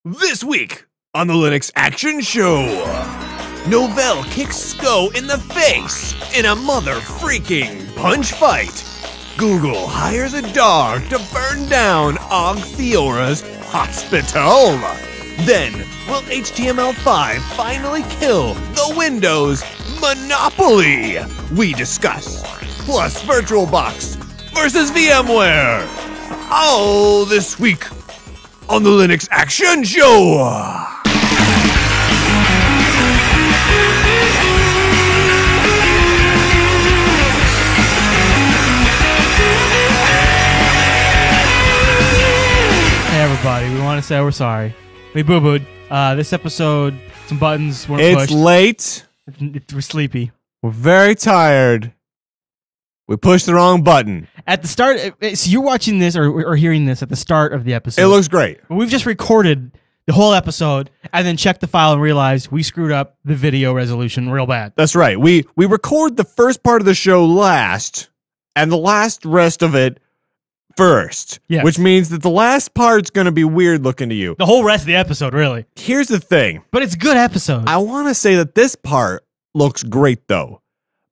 This week on the Linux Action Show, Novell kicks SCO in the face in a mother-freaking punch fight. Google hires a dog to burn down Og Theora's hospital. Then, will HTML5 finally kill the Windows monopoly? We discuss. Plus VirtualBox versus VMware. All this week on the Linux Action Show. Hey everybody, we want to say we're sorry. We boo-booed. This episode, some buttons weren't pushed. It's late. We're sleepy. We're very tired. We pushed the wrong button. At the start, so you're watching this or hearing this at the start of the episode. It looks great. We've just recorded the whole episode and then checked the file and realized we screwed up the video resolution real bad. That's right. We record the first part of the show last and the rest of it first. Yes. Which means that the last part's going to be weird looking to you. The whole rest of the episode, really. Here's the thing. But it's a good episode. I want to say that this part looks great, though.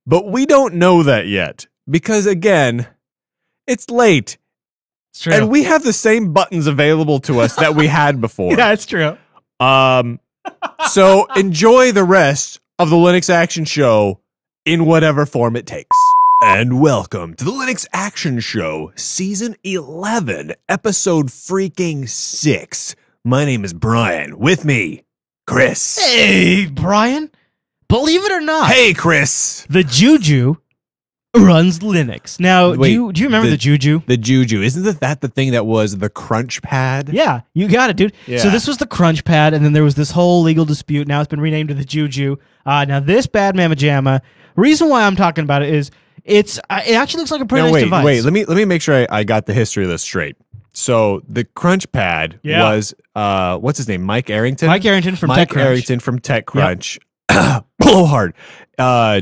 But we don't know that yet. Because, again, it's late. It's true. And we have the same buttons available to us that we had before. Yeah, it's true. So enjoy the rest of the Linux Action Show in whatever form it takes. And welcome to the Linux Action Show, Season 11, Episode freaking 6. My name is Brian. With me, Chris. Hey, Brian. Believe it or not. Hey, Chris. The Juju runs Linux. Now, Wait, do you remember the Juju? The Juju. Isn't that the thing that was the Crunch Pad? Yeah, you got it, dude. Yeah. So this was the Crunch Pad, and then there was this whole legal dispute. Now it's been renamed to the Juju. Now this bad mamma jamma, reason why I'm talking about it is it actually looks like a pretty nice device. Wait, let me make sure I got the history of this straight. So the Crunch Pad was what's his name? Mike Arrington? Mike Arrington from TechCrunch. Blowhard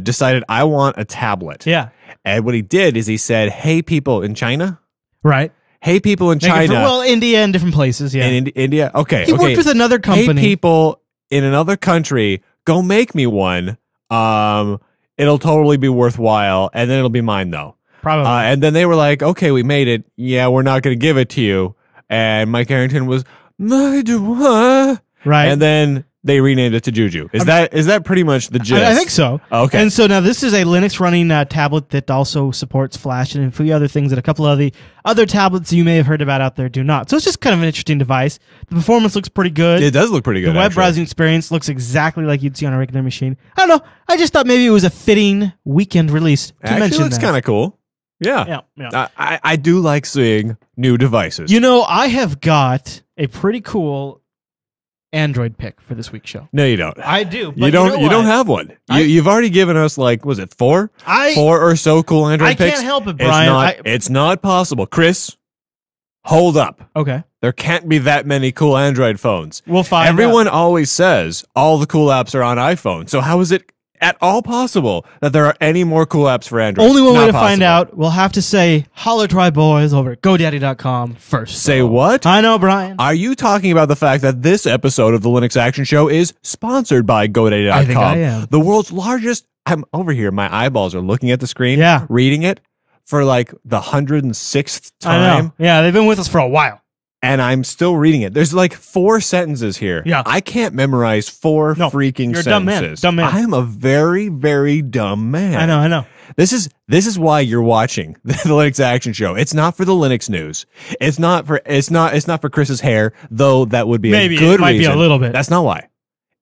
decided I want a tablet. Yeah. And what he did is he said, hey, people in China. Right. Hey, people in China. India and different places, yeah. In India? Okay. He worked with another company. Hey, people in another country, go make me one. It'll totally be worthwhile, and then it'll be mine, though. Probably. And then they were like, okay, we made it. Yeah, we're not going to give it to you. And Mike Arrington was, right. And then they renamed it to Juju. Is that pretty much the gist? I think so. Okay. And so now this is a Linux running tablet that also supports Flash and a few other things that a couple of the other tablets you may have heard about out there do not. So it's just kind of an interesting device. The performance looks pretty good. It does look pretty good. The web browsing experience looks exactly like you'd see on a regular machine. I don't know. I just thought maybe it was a fitting weekend release to mention that. Actually, looks kind of cool. Yeah. I do like seeing new devices. You know, I have got a pretty cool Android pick for this week's show. No, you don't. I do. But you don't have one. You've already given us, like, was it four or so cool Android picks? I can't help it, Brian. It's not possible. Chris, hold up. Okay. There can't be that many cool Android phones. We'll find Everyone out. always says all the cool apps are on iPhone. So how is it at all possible that there are any more cool apps for Android? Only one way to find out. We'll have to say, holler to our boys over at GoDaddy.com first. Say what? I know, Brian. Are you talking about the fact that this episode of the Linux Action Show is sponsored by GoDaddy.com? I think I am. The world's largest. I'm over here. My eyeballs are looking at the screen. Yeah. Reading it for like the 106th time. I know. Yeah, they've been with us for a while. And I'm still reading it. There's like 4 sentences here. Yeah. I can't memorize 4 freaking you're sentences. Dumb man. I am a very, very dumb man. I know. This is why you're watching the Linux Action Show. It's not for the Linux news. It's not for Chris's hair, though that would be Maybe a good it might reason. be a little bit. That's not why.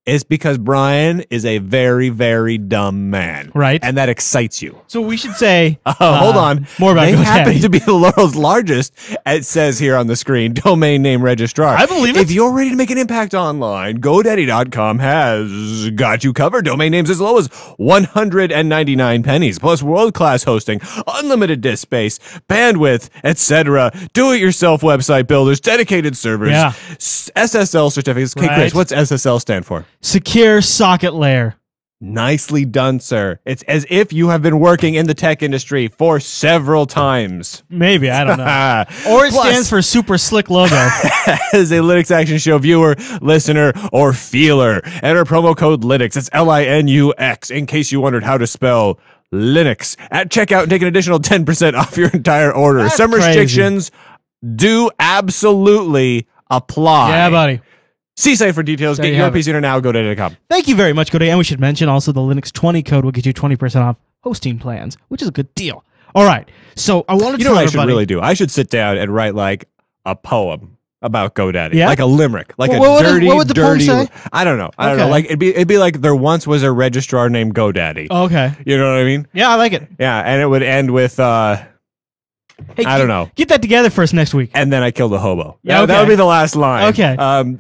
It's because Brian is a very, very dumb man. Right. And that excites you. So we should say... hold on. More about They GoDaddy. happen to be the world's largest, it says here on the screen, domain name registrar. I believe it. If you're ready to make an impact online, GoDaddy.com has got you covered. Domain names as low as 199 pennies, plus world-class hosting, unlimited disk space, bandwidth, etc. Do-it-yourself website builders, dedicated servers, SSL certificates. Okay, Right. Chris, what's SSL stand for? Secure Socket Layer. Nicely done, sir. It's as if you have been working in the tech industry for several times. Maybe, I don't know. Or it stands for super slick logo. As a Linux Action Show viewer, listener, or feeler, enter promo code Linux. It's Linux, in case you wondered how to spell Linux at checkout and take an additional 10% off your entire order. That's Some restrictions do absolutely apply. Yeah, buddy. See site for details. Get your PC now. GoDaddy.com. Thank you very much, GoDaddy. And we should mention also the Linux 20 code will get you 20% off hosting plans, which is a good deal. All right. So I want to tell what everybody. I should really do? I should sit down and write like a poem about GoDaddy. Yeah? Like a limerick. Like What would the dirty. poem say? I don't know. I don't know. Like it'd be like there once was a registrar named GoDaddy. Oh, okay. You know what I mean? Yeah, I like it. Yeah, and it would end with Hey, I don't know. Get that together for us next week. And then I killed a hobo. Yeah, that would be the last line. Okay.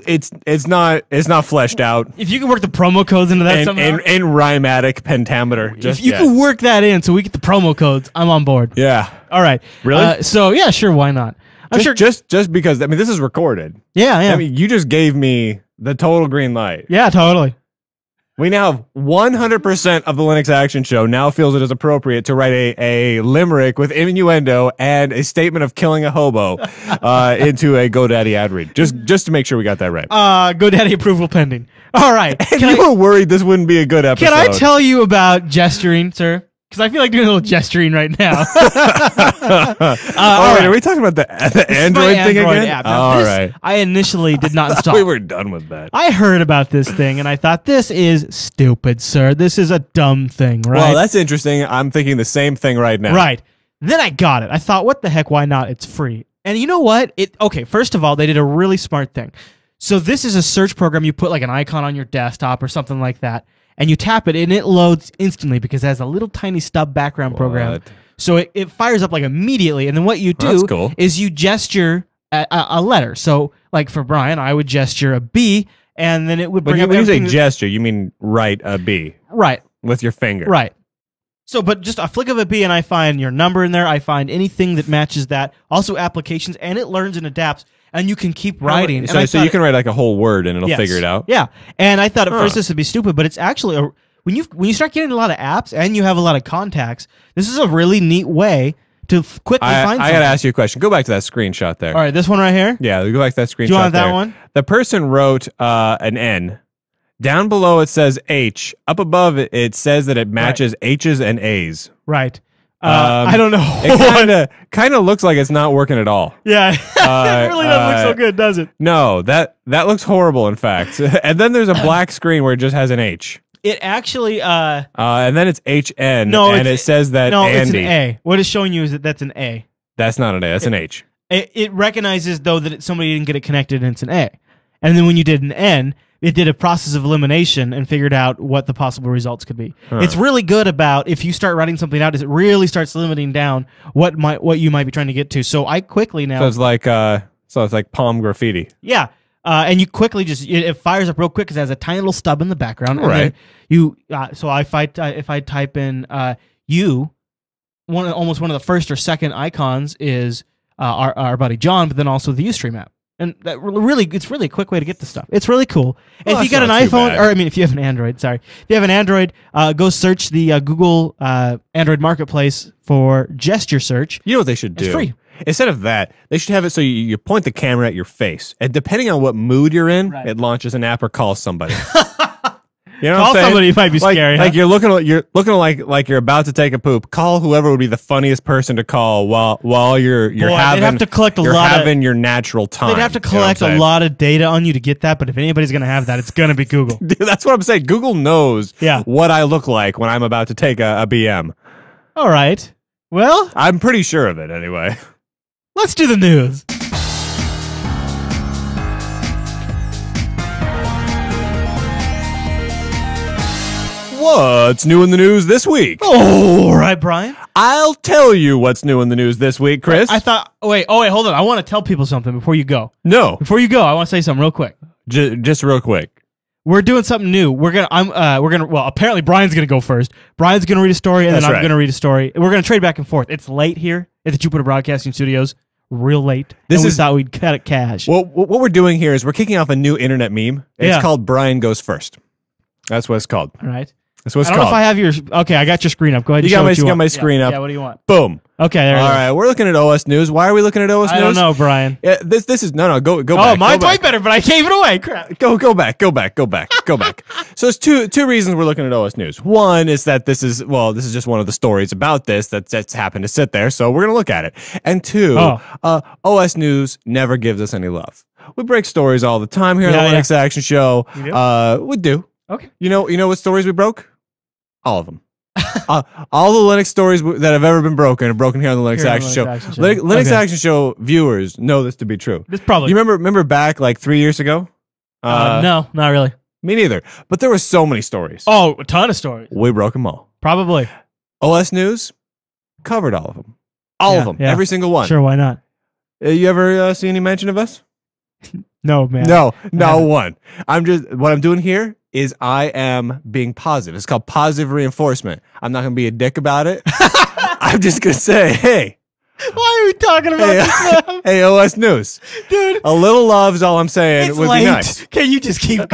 It's not fleshed out. If you can work the promo codes into that somehow. In rhymatic pentameter. If you can work that in so we get the promo codes, I'm on board. Yeah. All right. Really? So yeah, sure, why not? Just because this is recorded. Yeah. I mean, you just gave me the total green light. Yeah, totally. We now have 100% of the Linux Action Show now feels it is appropriate to write a limerick with innuendo and a statement of killing a hobo into a GoDaddy ad read. Just to make sure we got that right. GoDaddy approval pending. All right. And you were worried this wouldn't be a good episode. Can I tell you about gesturing, sir? Because I feel like doing a little gesturing right now. Wait, are we talking about the Android thing again? App. All right. I initially did not install. We were done with that. I heard about this thing and I thought, this is stupid, sir. This is a dumb thing, right? Well, that's interesting. I'm thinking the same thing right now. Right. Then I got it. I thought, what the heck? Why not? It's free. And you know what? Okay, first of all, they did a really smart thing. So this is a search program. You put like an icon on your desktop or something like that. And you tap it, and it loads instantly because it has a little tiny stub background program. So it fires up like immediately. And then what you do is you gesture a letter. So like for Brian, I would gesture a B, and then it would bring up when you say gesture, you mean write a B. Right. With your finger. Right. So, but just a flick of a B, and I find your number in there. I find anything that matches that. Also applications, and it learns and adapts. And you can keep writing. So you can write like a whole word and it'll figure it out? Yeah. And I thought at first this would be stupid, but it's actually, when you start getting a lot of apps and you have a lot of contacts, this is a really neat way to quickly find something. I got to ask you a question. Go back to that screenshot there. All right, this one right here? Yeah, go back to that screenshot. Do you want that one? The person wrote an N. Down below it says H. Up above it says that it matches H's and A's. Right. I don't know. It kind of looks like it's not working at all. Yeah, it really doesn't look so good, does it? No, that looks horrible. In fact, and then there's a black screen where it just has an H. It actually, and then it's HN. No, and it says that no, Andy. it's an A. What it's showing you is that's an A. That's not an A. That's an H. It recognizes though that somebody didn't get it connected, and it's an A. And then when you did an N, it did a process of elimination and figured out what the possible results could be. Huh. It's really good about if you start writing something out, it really starts limiting down what you might be trying to get to. So I quickly now. So it's like palm graffiti. Yeah. And you quickly it fires up real quick because it has a tiny little stub in the background. Right. So if I type in almost one of the first or second icons is our buddy John, but then also the Ustream app. And that it's really a quick way to get this stuff. It's really cool. And if you got an iPhone, if you have an Android, if you have an Android, go search the Google Android Marketplace for gesture search. You know what they should do? It's free. Instead of that, they should have it so you point the camera at your face, and depending on what mood you're in, it launches an app or calls somebody. You know Call somebody might be scary. Like you're looking like you're about to take a poop. Call whoever would be the funniest person to call while you're having. They'd have to collect your natural time. They'd have to collect a lot of data on you to get that. But if anybody's gonna have that, it's gonna be Google. Dude, that's what I'm saying. Google knows what I look like when I'm about to take a BM. All right. Well, I'm pretty sure of it anyway. Let's do the news. What's new in the news this week? All right, Brian. I'll tell you what's new in the news this week, Chris. I thought. Wait, hold on. I want to tell people something before you go. No. Before you go, I want to say something real quick. Just real quick. We're doing something new. Well, apparently Brian's gonna go first. Brian's gonna read a story, and then I'm gonna read a story. We're gonna trade back and forth. It's late here at the Jupiter Broadcasting Studios. Real late. We thought we'd cut it cash. Well, what we're doing here is we're kicking off a new internet meme. It's called Brian Goes First. That's what it's called. All right. That's what it's I don't know called. if I have your. Okay, I got your screen up. Go ahead. You and show got what you got want. my screen up. Yeah. What do you want? Boom. Okay. There All it is. right, we're looking at OS News. Why are we looking at OS News? I don't know, Brian. Yeah, this is no. Go Oh, back. mine's go way back. better, but I gave it away. Crap. Go back. Go back. So there's two reasons we're looking at OS News. One is that this is just one of the stories about this that's happened to sit there, so we're gonna look at it. And two, OS News never gives us any love. We break stories all the time here on the Linux Action Show. You do? We do. Okay. You know what stories we broke? All of them. All the Linux stories that have ever been broken are broken here on the Linux Action Show. Linux Action Show viewers know this to be true. This probably. You remember back like 3 years ago? No, not really. Me neither. But there were so many stories. Oh, a ton of stories. We broke them all. Probably. OS News covered all of them. All of them. Yeah. Every single one. Sure, why not? You ever see any mention of us? No, man. No, one. What I'm doing here is I am being positive. It's called positive reinforcement. I'm not going to be a dick about it. I'm just going to say, hey. Why are we talking about this now? Hey, OS News. Dude. A little love is all I'm saying. It's would late. be nice. Can you just keep going?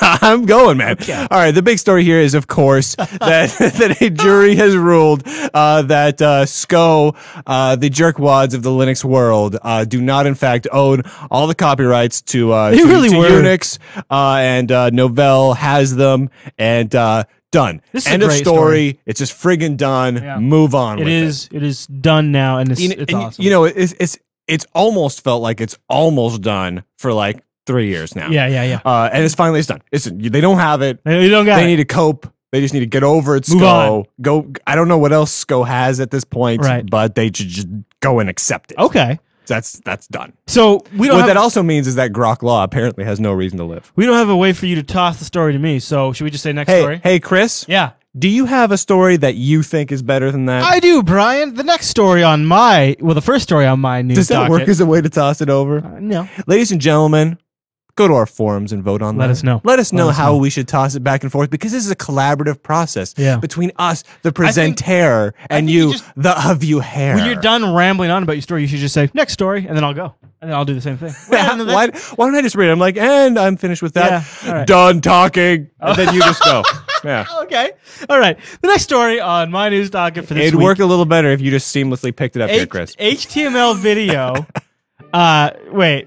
I'm going, man. Okay. All right. The big story here is, of course, that a jury has ruled that SCO, the jerkwads of the Linux world, do not, in fact, own all the copyrights to Unix, and Novell has them, and done. This is End a of great story. It's just friggin' done. Yeah. Move on. It is done now, and it's awesome. You know, it's almost felt like it's almost done for like 3 years now. Yeah. And it's finally done. They don't have it. You don't got They it. need to cope. They just need to get over it. Move SCO. Go. I don't know what else SCO has at this point, Right. but they should just go and accept it. Okay. That's done. So we don't What have, that also means is that Grok Law apparently has no reason to live. we don't have a way for you to toss the story to me. So should we just say next story? Hey, Chris. Yeah. Do you have a story that you think is better than that? I do, Brian. The next story on the first story on my news Does that docket. work as a way to toss it over? No. Ladies and gentlemen, go to our forums and vote on that. Let us know. Let us know Let us how know. we should toss it back and forth, because this is a collaborative process Yeah. between us, the presenter, and think you, you just- the viewer. When you're done rambling on about your story, you should just say next story, and then I'll go, and then I'll do the same thing. Why don't I just read it? I'm like, and I'm finished with that. Yeah, all right. Done talking. And then you just go. Yeah. Okay. All right. The next story on my news docket for this It'd week. work a little better if you just seamlessly picked it up here, Chris. HTML video. Wait.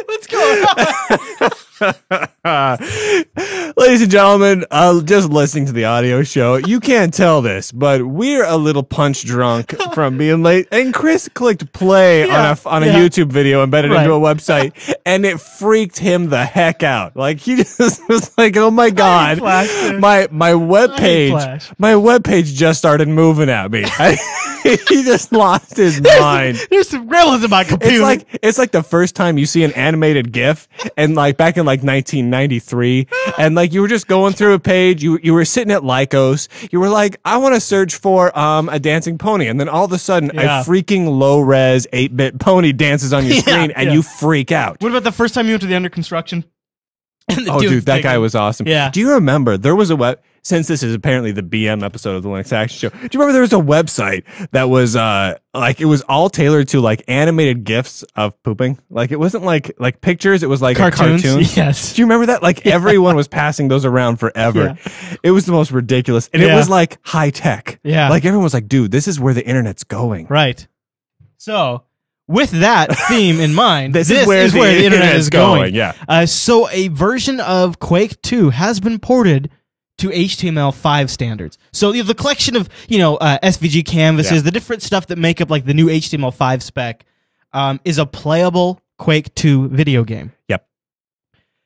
What's going on? Ladies and gentlemen, just listening to the audio show, you can't tell this, but we're a little punch drunk from being late. And Chris clicked play on a YouTube video embedded into a website, and it freaked him the heck out. Like, he just was like, "Oh my god, my webpage just started moving at me." He just lost his mind. There's some gorillas in my computer. It's like the first time you see an animated GIF, and like back in like 1993, and like you were just going through a page, you were sitting at Lycos, you were like, I want to search for a dancing pony, and then all of a sudden a freaking low res 8-bit pony dances on your screen, and you freak out. What about the first time you went to the under construction? Oh, dude, that guy was awesome. Yeah. Do you remember there was since this is apparently the BM episode of the Linux Action Show, do you remember there was a website that was like, it was all tailored to like animated GIFs of pooping? Like, it wasn't like pictures, it was like Cartoons? a cartoon. Yes. Do you remember that? Like, everyone was passing those around forever. Yeah. It was the most ridiculous. And it was like high tech. Yeah. Like, everyone was like, dude, this is where the internet's going. Right. So, with that theme in mind, this is where the internet is going. Yeah. So a version of Quake 2 has been ported to HTML5 standards. So you have the collection of, SVG canvases, the different stuff that make up like the new HTML5 spec, is a playable Quake 2 video game. Yep.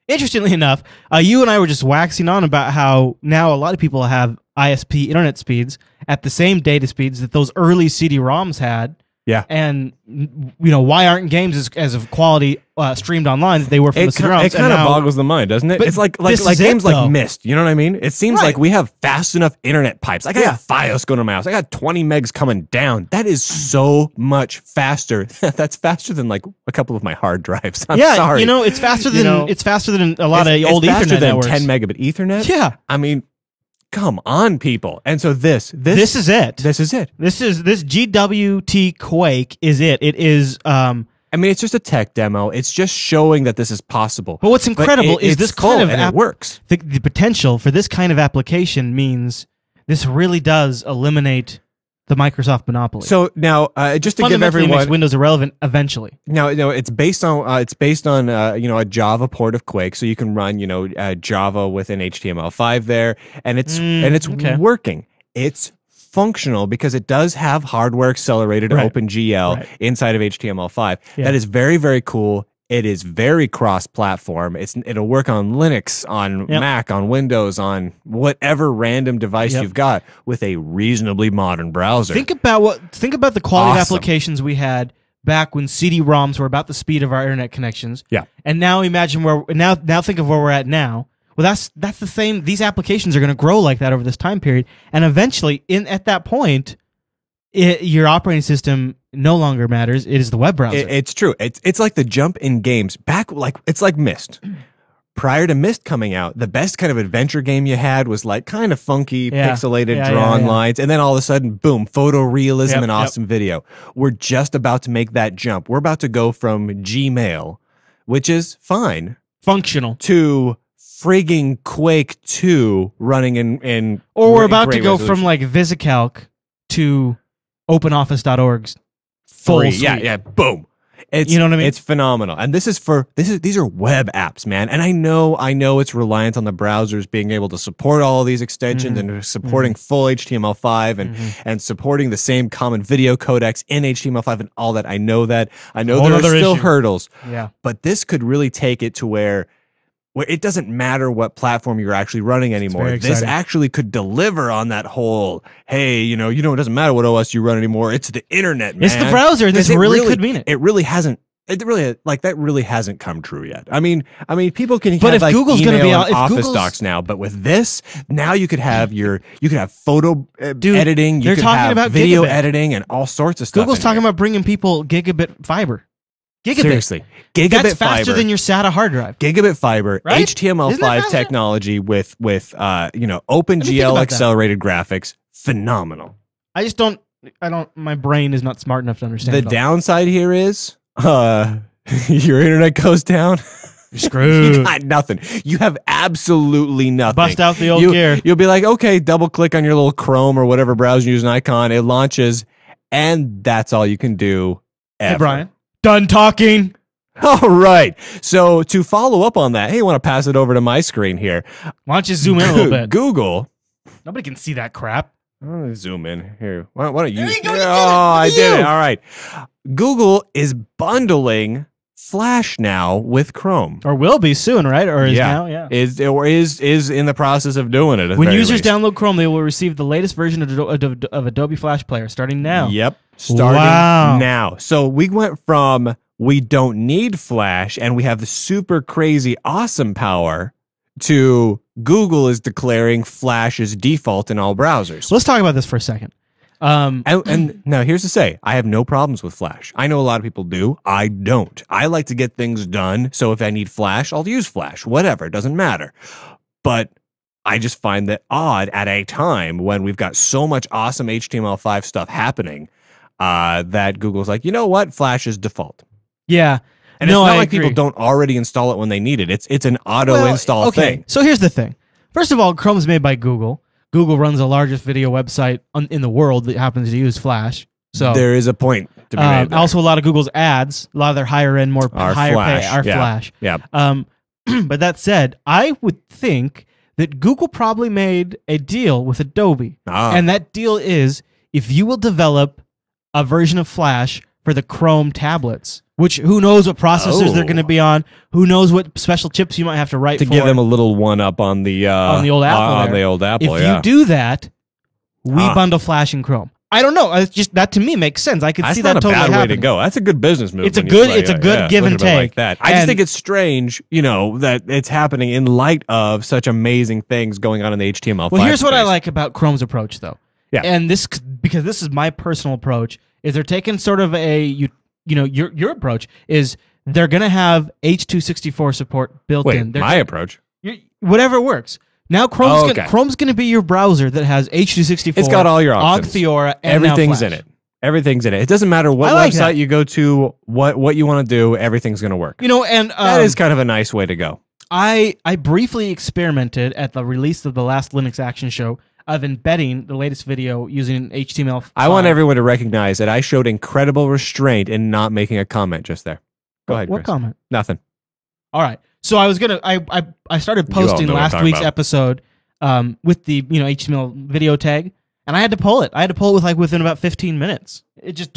Interestingly enough, you and I were just waxing on about how now a lot of people have ISP internet speeds at the same data speeds that those early CD-ROMs had. Yeah. And, why aren't games as of quality streamed online as they were from the CD-ROMs? It kind of boggles the mind, doesn't it? But It's like this games like Myst, you know what I mean? It seems like we have fast enough internet pipes. Like, I got Fios going to my house. I got 20 megs coming down. That is so much faster. That's faster than like a couple of my hard drives. I'm sorry. It's faster than a lot of old Ethernet Ethernet networks. 10 megabit Ethernet. Yeah. I mean, come on, people. And so this is it. This is it. This GWT Quake is it. It is and I mean, it's just a tech demo. It's just showing that this is possible. But what's incredible is this kind of it works. The potential for this kind of application means this really does eliminate the Microsoft monopoly. So now, just to give everyone, makes Windows irrelevant eventually. Now, it's based on a Java port of Quake, so you can run Java within HTML5 there, and it's working. It's functional because it does have hardware accelerated OpenGL inside of HTML5. Yeah. That is very, very cool. It is very cross-platform. It'll work on Linux, on Mac, on Windows, on whatever random device you've got with a reasonably modern browser. Think about the quality of applications we had back when CD-ROMs were about the speed of our internet connections. Yeah. And now imagine now think of where we're at now. Well, that's the same. These applications are going to grow like that over this time period, and eventually, at that point, your operating system no longer matters. It is the web browser. It's true. It's like the jump in games back. It's like Myst. Prior to Myst coming out, the best kind of adventure game you had was like kind of funky, pixelated, drawn lines, and then all of a sudden, boom, photorealism and awesome video. We're just about to make that jump. We're about to go from Gmail, which is fine, functional, to frigging Quake 2 running in or we're about to go from like VisiCalc to OpenOffice.org's full suite. Yeah, boom. You know what I mean? It's phenomenal. And these are web apps, man. And I know it's reliant on the browsers being able to support all of these extensions and supporting full HTML5 and supporting the same common video codecs in HTML5 and all that. I know that. I know there are still hurdles. Yeah. But this could really take it to where it doesn't matter what platform you're actually running anymore. This actually could deliver on that whole, hey, it doesn't matter what OS you run anymore. It's the internet, man. It's the browser, and this really could mean it. It really hasn't. That really hasn't come true yet. I mean, people can but have if Google's email be and Office docs now, but with this, now you could have photo editing, you could have video editing, and all sorts of stuff. Google's talking about bringing people gigabit fiber. Gigabit. Seriously. Gigabit That's faster fiber. than your SATA hard drive. Gigabit fiber, right? HTML5 technology with OpenGL accelerated graphics. Phenomenal. My brain is not smart enough to understand The downside here is your internet goes down. You're screwed. You got nothing. You have absolutely nothing. Bust out the old gear. You'll be like, okay, double click on your little Chrome or whatever browser, use an icon, it launches, and that's all you can do ever. Hey, Brian. Done talking. All right. So to follow up on that, hey, I want to pass it over to my screen here. Why don't you zoom in a little bit? Google. Nobody can see that crap. I'm going to zoom in here. Why don't you? I did it. All right. Google is bundling Flash now with Chrome. Or will be soon, right? Or is now, Is in the process of doing it. When users download Chrome, they will receive the latest version of Adobe Flash Player starting now. Yep. Starting now. So we went from we don't need Flash and we have the super crazy awesome power to Google is declaring Flash is default in all browsers. Let's talk about this for a second. And now here's to say, I have no problems with Flash. I know a lot of people do. I don't. I like to get things done. So if I need Flash, I'll use Flash. Whatever. It doesn't matter. But I just find that odd at a time when we've got so much awesome HTML5 stuff happening that Google's like, you know what? Flash is default. Yeah. And it's not like people don't already install it when they need it. It's an auto-install thing. So here's the thing. First of all, Chrome's made by Google. Google runs the largest video website in the world that happens to use Flash. So there is a point to be made there. Also, a lot of Google's ads, a lot of their higher end, higher pay are Flash. Yeah. But that said, I would think that Google probably made a deal with Adobe, and that deal is if you will develop a version of Flash for the Chrome tablets, which who knows what processors they're going to be on, who knows what special chips you might have to write to give them a little one up on the old Apple. If you do that, we bundle Flash and Chrome. I don't know. It's just that to me makes sense. I could see that totally happening. That's not a bad way to go. That's a good business move. It's a good give and take. Like that. I just think it's strange, that it's happening in light of such amazing things going on in the HTML5 Well, here's space. what I like about Chrome's approach, though. Yeah. And because this is my personal approach, is they're taking sort of your approach is they're going to have H.264 support built in. My approach? Whatever works. Now Chrome's going to be your browser that has H.264. It's got all your options. Ogtheora, and everything's now in Flash. it. Everything's in it. It doesn't matter what I like website that. you go to, what you want to do, everything's going to work. You know, and That is kind of a nice way to go. I briefly experimented at the release of the last Linux Action Show of embedding the latest video using HTML5. I want everyone to recognize that I showed incredible restraint in not making a comment just there. Go ahead, What Chris. comment? Nothing. All right. So I was gonna I started You all posting know what I'm last talking week's about. episode with the HTML video tag, and I had to pull it. I had to pull it within about 15 minutes. It just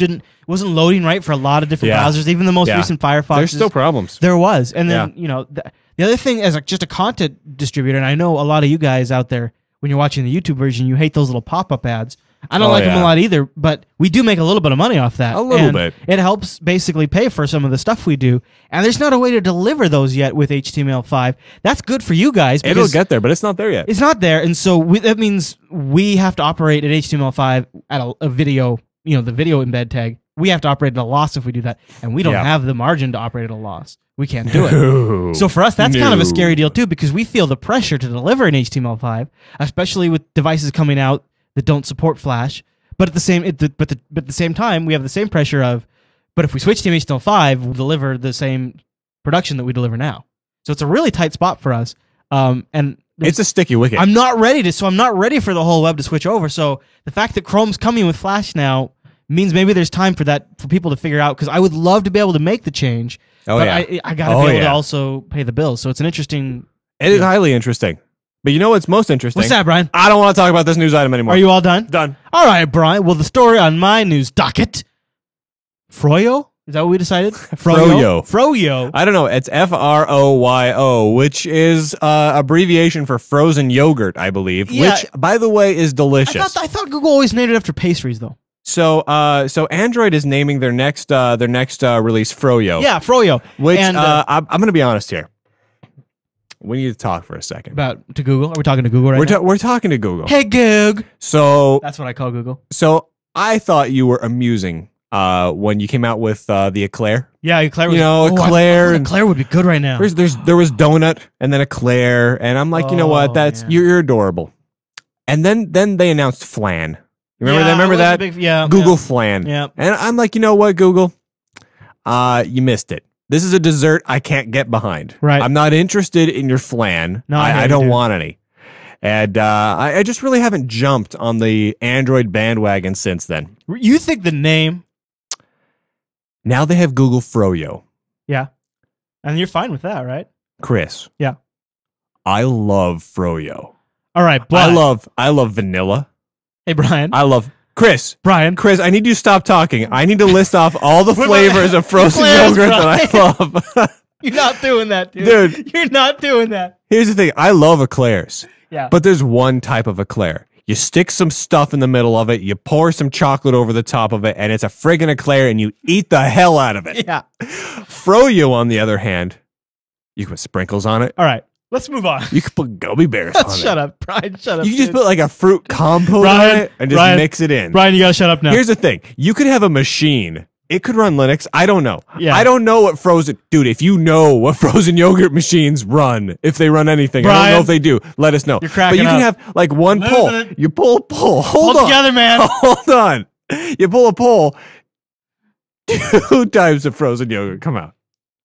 wasn't loading right for a lot of different Yeah. browsers, even the most Yeah. recent Firefox. There's still problems. There was, and then the other thing as just a content distributor, and I know a lot of you guys out there when you're watching the YouTube version, you hate those little pop-up ads. I don't like them a lot either, but we do make a little bit of money off that. A little and bit. It helps basically pay for some of the stuff we do, and there's not a way to deliver those yet with HTML5. That's good for you guys. It'll because get there, but it's not there yet. It's not there, and so that means we have to operate at HTML5 at a video, the video embed tag. We have to operate at a loss if we do that, and we don't have the margin to operate at a loss. We can't do it. No. So for us, that's kind of a No. scary deal too, because we feel the pressure to deliver in HTML5, especially with devices coming out that don't support Flash. But at the same time, we have the same pressure of, but if we switch to HTML5, we'll deliver the same production that we deliver now. So it's a really tight spot for us. And It's a sticky wicket. I'm not ready for the whole web to switch over. So the fact that Chrome's coming with Flash now means maybe there's time for people to figure out, because I would love to be able to make the change. Oh, but yeah. I got to be able to also pay the bills. So it's an interesting. It is highly interesting. But you know what's most interesting? What's that, Brian? I don't want to talk about this news item anymore. Are you all done? Done. All right, Brian. Well, the story on my news docket. Froyo? Is that what we decided? Froyo. I don't know. It's Fryo, which is abbreviation for frozen yogurt, I believe. Yeah. Which, by the way, is delicious. I thought Google always named it after pastries, though. So Android is naming their next release Froyo. Yeah, Froyo. Which and, I'm going to be honest here. We need to talk for a second. To Google? Are we talking to Google right now? We're talking to Google. Hey, Goog. So That's what I call Google. So I thought you were amusing when you came out with the Eclair. Yeah, Eclair was... Eclair. Eclair would be good right now. There was donut and then Eclair, and I'm like, you know what? You're adorable. And then they announced flan. Remember that? Google flan. Yeah. And I'm like, you know what, Google? You missed it. This is a dessert I can't get behind. Right. I'm not interested in your flan. No, I don't want any. And I just really haven't jumped on the Android bandwagon since then. You think the name... Now they have Google Froyo. Yeah. And you're fine with that, right? Chris. Yeah. I love Froyo. All right, but... I love vanilla. Hey, Brian. Chris, I need you to stop talking. I need to list off all the flavors of frozen yogurt that I love. You're not doing that, dude. You're not doing that. Here's the thing. I love eclairs. Yeah. But there's one type of eclair. You stick some stuff in the middle of it, you pour some chocolate over the top of it, and it's a friggin' eclair, and you eat the hell out of it. Yeah. Froyo, on the other hand, you can put sprinkles on it. All right. Let's move on. You can put gummy bears on it. Shut up, Brian. Shut up. You can just put like a fruit compote on it and just mix it in. Brian, you gotta shut up now. Here's the thing. You could have a machine. It could run Linux. I don't know. Yeah. I don't know what frozen... Dude, if you know what frozen yogurt machines run, if they run anything, I don't know if they do. Let us know. You're cracking But you can up. have like one pull. You pull a pull. Hold on. together, man. Hold on. You pull a pull. 2 types of frozen yogurt come out.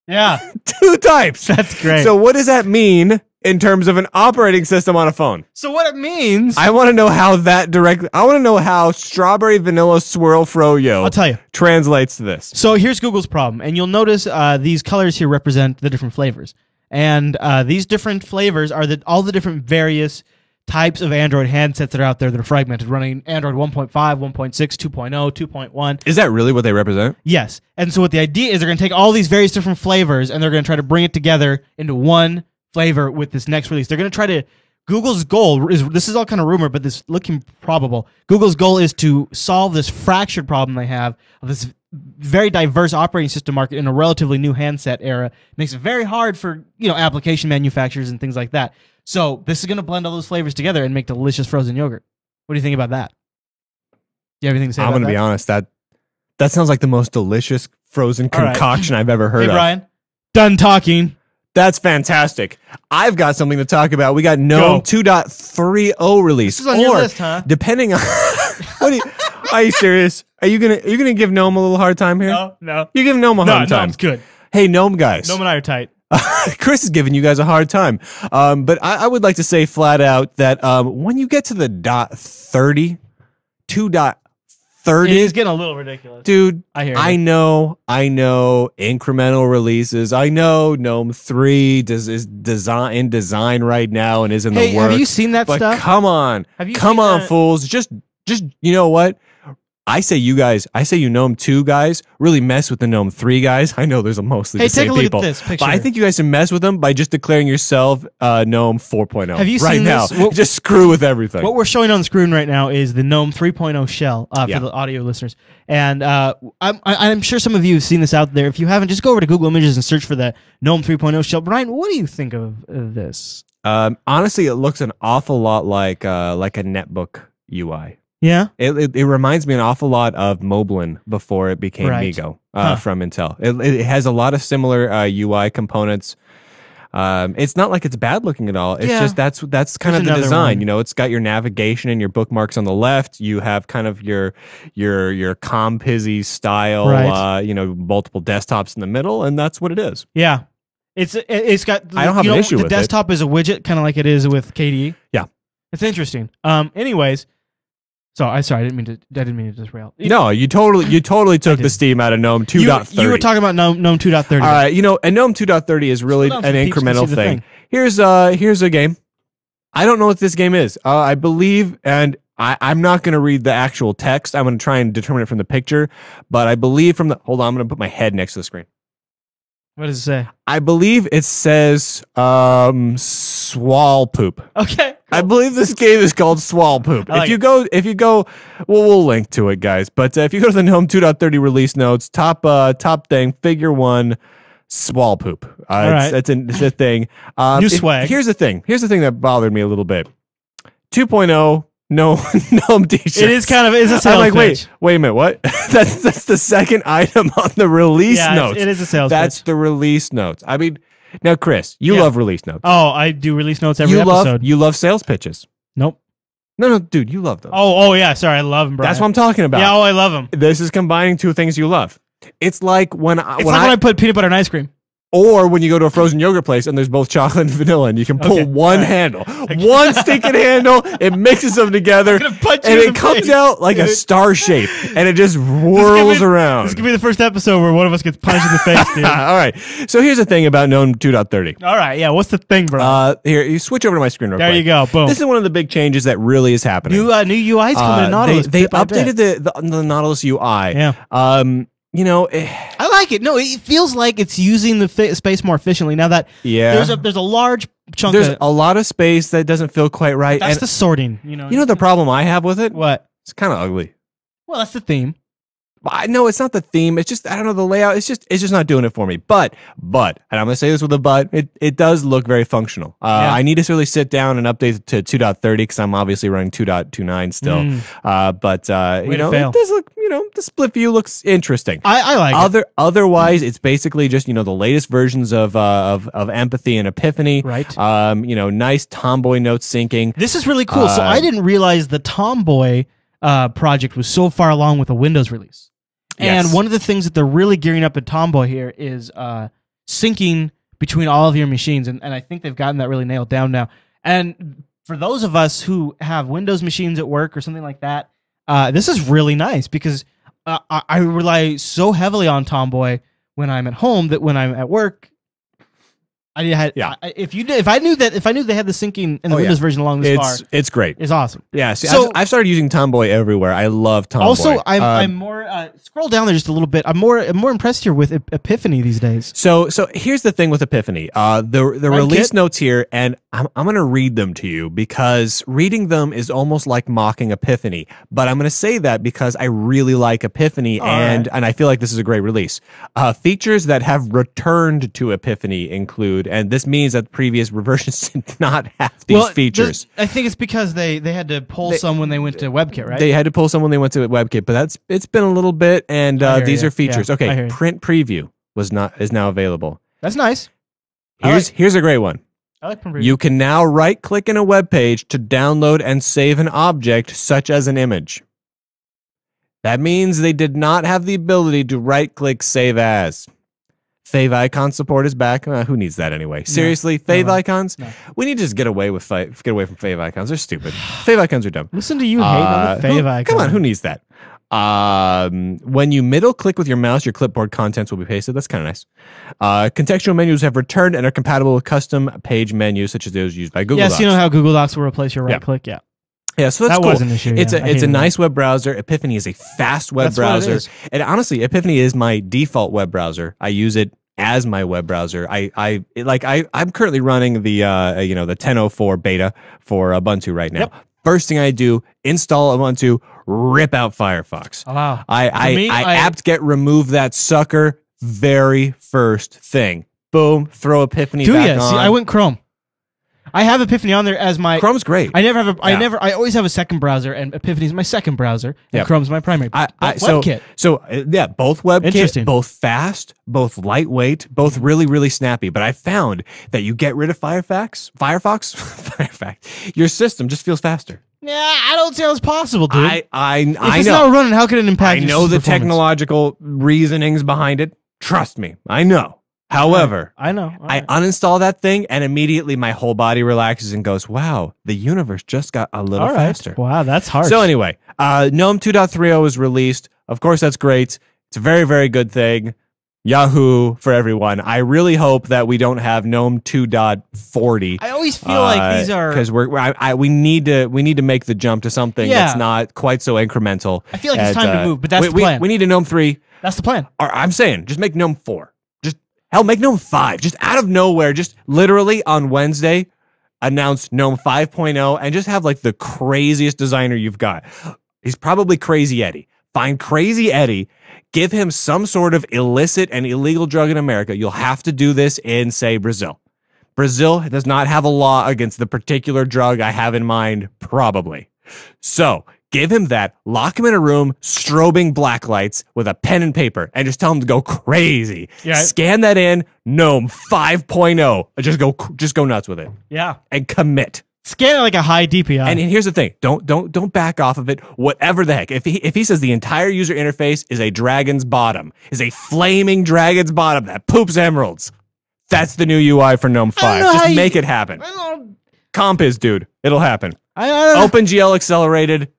Yeah. 2 types. That's great. So what does that mean in terms of an operating system on a phone? So what it means... I want to know how I want to know how strawberry vanilla swirl froyo I'll tell you. translates to this. So here's Google's problem. And you'll notice these colors here represent the different flavors. And these different flavors are all the different various types of Android handsets that are out there that are fragmented, running Android 1.5, 1.6, 2.0, 2.1. Is that really what they represent? Yes. And so what the idea is, they're going to take all these various different flavors and they're going to try to bring it together into one flavor with this next release. They're going to try to... Google's goal is... This is all kind of rumor, but this looking probable. Google's goal is to solve this fractured problem they have of this very diverse operating system market in a relatively new handset era. It makes it very hard for, application manufacturers and things like that. So this is going to blend all those flavors together and make delicious frozen yogurt. What do you think about that? Do you have anything to say I'm about going to be honest. That sounds like the most delicious frozen All right. concoction I've ever heard Hey, of. Brian. Done talking. That's fantastic. I've got something to talk about. We got GNOME 2.30 release. This is on your list, huh? Depending on... Are you serious? Are you gonna give Gnome a little hard time here? No. You give Gnome a hard time. It's good. Hey, Gnome guys. Gnome and I are tight. Chris is giving you guys a hard time. But I would like to say flat out that when you get to the .30, 2.30, It is getting a little ridiculous. dude, I hear you. I know incremental releases. I know Gnome 3 is in design right now and is in the works. Have you seen that But stuff? come on. Come on, fools. Just you know what? I say you Gnome 2 guys really mess with the Gnome 3 guys. I know there's mostly the same take a look people. at this picture. But I think you guys should mess with them by just declaring yourself Gnome 4.0. Have you right seen now? this? Just screw with everything. What we're showing on the screen right now is the GNOME 3.0 shell for the audio listeners. And I'm sure some of you have seen this out there. If you haven't, just go over to Google Images and search for the GNOME 3.0 shell. Brian, what do you think of this? Honestly, it looks an awful lot like a netbook UI. Yeah? It reminds me an awful lot of Moblin before it became Migo from Intel. It has a lot of similar UI components. It's not like it's bad looking at all. It's just that's kind of the design. You know, it's got your navigation and your bookmarks on the left. You have kind of your Compizzy style, multiple desktops in the middle, and that's what it is. Yeah. It's got. I don't have an issue with it. The desktop is a widget, kind of like it is with KDE. Yeah. It's interesting. Anyways. So I didn't mean to disrail. No, you totally took the steam out of GNOME 2.30. You were talking about GNOME 2.30. All right, and GNOME 2.30 is really an incremental thing. Here's a game. I don't know what this game is. I believe, and I'm not going to read the actual text. I'm going to try and determine it from the picture. But I believe hold on, I'm going to put my head next to the screen. What does it say? I believe it says swall poop. Okay. Cool. I believe this game is called Swall Poop. If you go, we'll link to it, guys. But if you go to the GNOME 2.30 release notes, top thing, figure 1, Swall Poop. All right. It's a thing. New swag. Here's the thing that bothered me a little bit. 2.0. No t-shirts. It is kind of a sales I'm like, pitch. wait a minute, what? that's the second item on the release notes. It is a sales That's pitch. the release notes. I mean, now, Chris, you love release notes. Oh, I do release notes every episode. You love sales pitches. Nope. No, dude, you love them. Oh, yeah. Sorry, I love them, Brian. That's what I'm talking about. Yeah, I love them. This is combining two things you love. It's like when I put peanut butter and ice cream. Or when you go to a frozen yogurt place and there's both chocolate and vanilla and you can pull one handle. One stinking handle, it mixes them together, and it comes out like a star shape, and it just whirls around. This could be the first episode where one of us gets punched in the face, dude. All right. So here's the thing about GNOME 2.30. All right, yeah. What's the thing, bro? Here, you switch over to my screen real quick. There you go. Boom. This is one of the big changes that really is happening. New UIs coming to Nautilus. They updated the Nautilus UI. Yeah. I like it. No, it feels like it's using the space more efficiently now that there's a large chunk. There's a lot of space that doesn't feel quite right. That's the sorting. You know the problem I have with it? What? It's kind of ugly. Well, that's the theme. No, it's not the theme. It's just, I don't know, the layout. It's just not doing it for me. But, and I'm going to say this with a but, it does look very functional. I need to really sit down and update to 2.30 because I'm obviously running 2.29 still. But it does look, the split view looks interesting. I like it. Otherwise, it's basically just, the latest versions of Empathy and Epiphany. Right. Nice Tomboy note syncing. This is really cool. So I didn't realize the Tomboy project was so far along with the Windows release. Yes. And one of the things that they're really gearing up at Tomboy here is syncing between all of your machines. And I think they've gotten that really nailed down now. And for those of us who have Windows machines at work or something like that, this is really nice because I rely so heavily on Tomboy when I'm at home that when I'm at work, if I knew they had the syncing in the Windows version along this far, it's great. It's awesome. Yeah. So I've started using Tomboy everywhere. I love Tomboy. Also, I'm more scroll down there just a little bit. I'm more impressed here with Epiphany these days. So here's the thing with Epiphany. The release notes here, and I'm going to read them to you because reading them is almost like mocking Epiphany. But I'm going to say that because I really like Epiphany, and I feel like this is a great release. Features that have returned to Epiphany include. And this means that previous versions did not have these features. I think it's because they had to pull some when they went to WebKit, right? They had to pull some when they went to WebKit, but it's been a little bit, and these are features. Yeah, okay, print preview is now available. That's nice. Here's a great one. I like print preview. You can now right-click in a web page to download and save an object, such as an image. That means they did not have the ability to right-click Save As. Fave icon support is back. Who needs that anyway? Seriously, fave icons? No. We need to just get away from fave icons. They're stupid. Fave icons are dumb. Listen to you hate on the fave icon. Come on, who needs that? When you middle click with your mouse, your clipboard contents will be pasted. That's kind of nice. Contextual menus have returned and are compatible with custom page menus such as those used by Google Docs. Yes, you know how Google Docs will replace your right click? Yeah. Yeah, so that's that cool. was an issue. It's a nice web browser. Epiphany is a fast web browser. And honestly, Epiphany is my default web browser. I use it as my web browser. I'm currently running the the 10.04 beta for Ubuntu right now. Yep. First thing I do, install Ubuntu, rip out Firefox. Oh, wow. I apt-get remove that sucker very first thing. Boom, throw Epiphany back on. See, I went Chrome. I have Epiphany on there as my Chrome's great. I always have a second browser, and Epiphany is my second browser, and Chrome's my primary. WebKit. Both WebKit, both fast, both lightweight, both really, really snappy. But I found that you get rid of Firefox, your system just feels faster. Yeah, I don't see how it's possible, dude. I know. If it's not running, how could it impact? I know the technological reasonings behind it. Trust me, I know. However, I know. I uninstall that thing and immediately my whole body relaxes and goes, wow, the universe just got a little faster. Wow, that's hard. So anyway, GNOME 2.30 was released. Of course, that's great. It's a very, very good thing. Yahoo for everyone. I really hope that we don't have GNOME 2.40. I always feel like these are because we need to make the jump to something that's not quite so incremental. I feel like it's time to move, but that's the plan. We need a GNOME 3. That's the plan. Or I'm saying, just make GNOME 4. Hell, make GNOME 5. Just out of nowhere, just literally on Wednesday, announce GNOME 5.0 and just have like the craziest designer you've got. He's probably Crazy Eddie. Find Crazy Eddie, give him some sort of illicit and illegal drug in America. You'll have to do this in, say, Brazil. Brazil does not have a law against the particular drug I have in mind, probably. So give him that, lock him in a room, strobing black lights with a pen and paper, and just tell him to go crazy. Yeah. Scan that in, GNOME 5.0. Just go nuts with it. Yeah. And commit. Scan it like a high DPI. And here's the thing. Don't back off of it. Whatever the heck. If he says the entire user interface is a dragon's bottom, is a flaming dragon's bottom that poops emeralds, that's the new UI for GNOME 5. Just make it happen. Comp is, dude. It'll happen. OpenGL accelerated.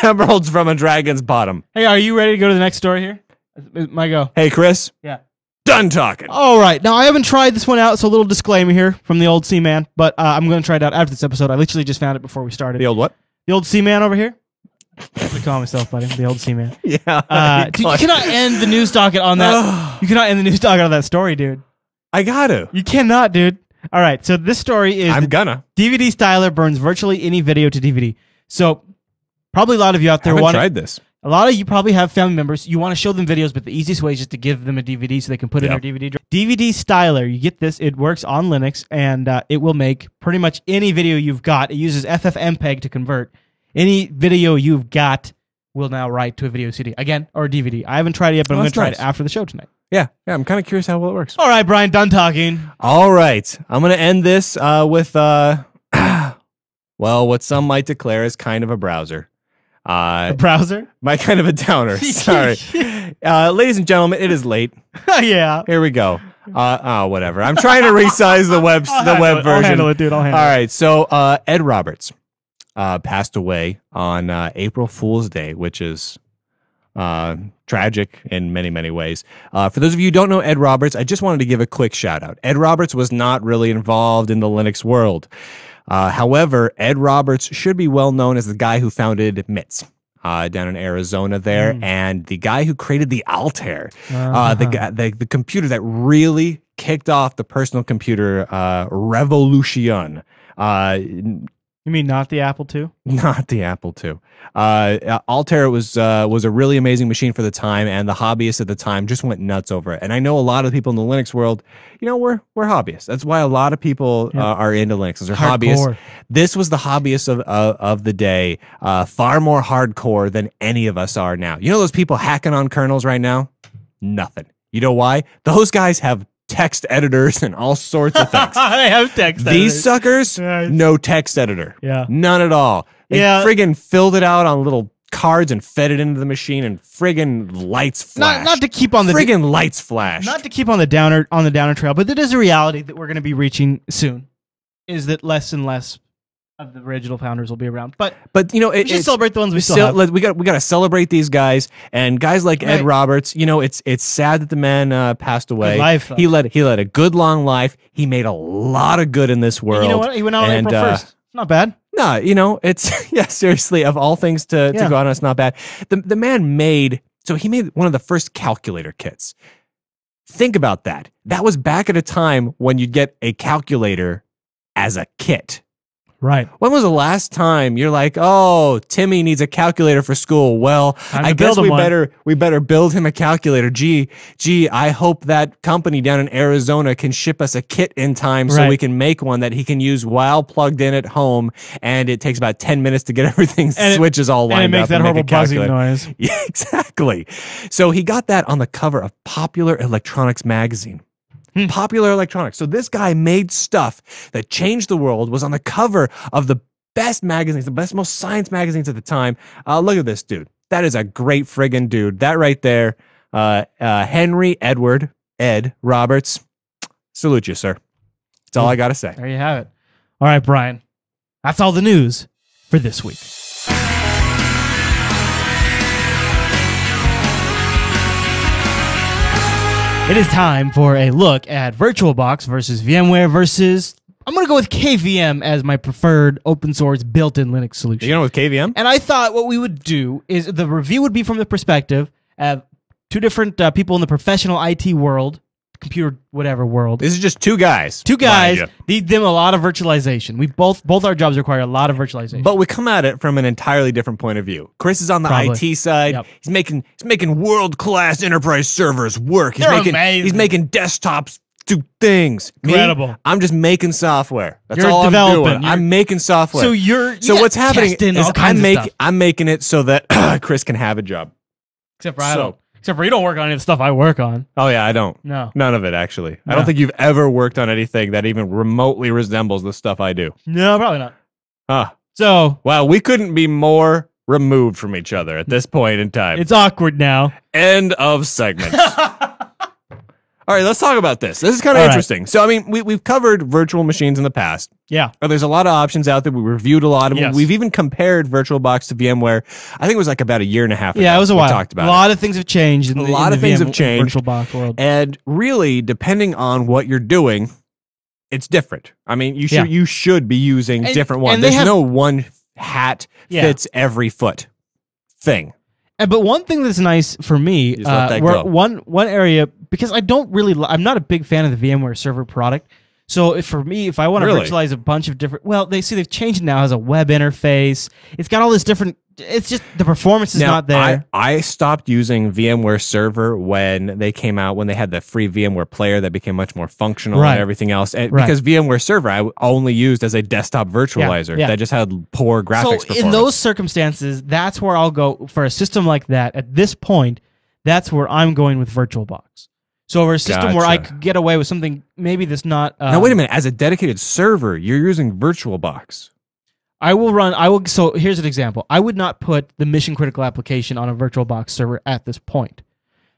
Emeralds from a dragon's bottom. Hey, are you ready to go to the next story here? My go. Hey, Chris. Yeah. Done talking. All right. Now, I haven't tried this one out, so a little disclaimer here from the old C-Man, but I'm going to try it out after this episode. I literally just found it before we started. The old what? The old C-Man over here. I call myself, buddy. The old C-Man. Yeah. Dude, you cannot end the news docket on that. You cannot end the news docket on that story, dude. I got to. You cannot, dude. All right. So this story is DVD styler burns virtually any video to DVD. So probably a lot of you out there want to tried this. A lot of you probably have family members. You want to show them videos, but the easiest way is just to give them a DVD so they can put it in their DVD drive. DVD styler, you get this. It works on Linux, and it will make pretty much any video you've got. It uses FFmpeg to convert. Any video you've got will now write to a video CD again or a DVD. I haven't tried it yet, but I'm going to try it after the show tonight. Yeah, I'm kind of curious how well it works. All right, Brian, done talking. All right, I'm going to end this with what some might declare as kind of a browser. A browser? My kind of a downer. Sorry. Ladies and gentlemen, it is late. Yeah. Here we go. Whatever. I'm trying to resize the web version. I'll handle it, dude. All right. So Ed Roberts passed away on April Fool's Day, which is tragic in many, many ways. For those of you who don't know Ed Roberts, I just wanted to give a quick shout out. Ed Roberts was not really involved in the Linux world. However, Ed Roberts should be well known as the guy who founded MITS down in Arizona there, and the guy who created the Altair, the computer that really kicked off the personal computer revolution. You mean not the Apple II? Not the Apple II. Altair was a really amazing machine for the time, and the hobbyists at the time just went nuts over it. And I know a lot of people in the Linux world, we're hobbyists. That's why a lot of people are into Linux. They're hobbyists. This was the hobbyists of the day, far more hardcore than any of us are now. You know those people hacking on kernels right now? Nothing. You know why? Those guys have text editors and all sorts of things. I have text editors. These suckers, no text editor. Yeah. None at all. They friggin' filled it out on little cards and fed it into the machine, and friggin' lights flash. Not to keep on the friggin' lights flash. Not to keep on the downer trail, but it is a reality that we're going to be reaching soon. Is that less and less of the original founders will be around? But you know, we should celebrate the ones we still have. We got to celebrate these guys, and guys like Ed Roberts. You know, it's sad that the man passed away. Good life, he led a good long life. He made a lot of good in this world. And you know what? He went out on April 1st. Not bad. No, you know, it's seriously, of all things to go on, it's not bad. The man made one of the first calculator kits. Think about that. That was back at a time when you'd get a calculator as a kit. Right. When was the last time you're like, oh, Timmy needs a calculator for school? Well, I guess we better build him a calculator. Gee, I hope that company down in Arizona can ship us a kit in time so we can make one that he can use while plugged in at home. And it takes about 10 minutes to get everything switches all lined up. And it makes that horrible buzzing noise. Yeah, exactly. So he got that on the cover of Popular Electronics magazine. Popular Electronics. So this guy made stuff that changed the world, was on the cover of the best magazines, the best, most science magazines at the time. Look at this dude. That is a great friggin' dude. That right there, Henry Ed Roberts. Salute you, sir. That's all I got to say. There you have it. All right, Brian. That's all the news for this week. It is time for a look at VirtualBox versus VMware versus... I'm going to go with KVM as my preferred open source built-in Linux solution. You know, with KVM? And I thought what we would do is the review would be from the perspective of two different people in the professional IT world, computer whatever world. This is just two guys. Two guys need them a lot of virtualization. We both our jobs require a lot of virtualization. But we come at it from an entirely different point of view. Chris is on the IT side. Yep. He's making world-class enterprise servers work. They're amazing. He's making desktops do things. Incredible. Me, I'm just making software. That's You're all developing. I'm doing. I'm making software. So what's happening is I'm I'm making it so that Chris can have a job. Except for I don't. Except for you don't work on any of the stuff I work on. Oh, yeah, I don't. No. None of it, actually. No. I don't think you've ever worked on anything that even remotely resembles the stuff I do. No, probably not. Huh. So... Well, we couldn't be more removed from each other at this point in time. It's awkward now. End of segment. All right, let's talk about this. This is kind of interesting. Right. So, I mean, we've covered virtual machines in the past. Yeah. There's a lot of options out there. We reviewed a lot of them. We've even compared VirtualBox to VMware. I think it was like about a year and a half ago. Yeah, it was a while. We talked about a lot of things have changed in the VirtualBox world. And really, depending on what you're doing, it's different. I mean, you should be using different ones. There's no one hat fits every foot thing. But one thing that's nice for me, one area, because I'm not a big fan of the VMware server product. So for me, if I want to virtualize a bunch of different, they've changed it now as a web interface. It's got all this different. It's just the performance is not there. I stopped using VMware Server when they came out, when they had the free VMware Player that became much more functional and everything else. And because VMware Server I only used as a desktop virtualizer that just had poor graphics performance. In those circumstances, that's where I'll go for a system like that. At this point, that's where I'm going with VirtualBox. So for a system where I could get away with something maybe that's not... now, wait a minute. As a dedicated server, you're using VirtualBox. So here's an example. I would not put the mission critical application on a VirtualBox server at this point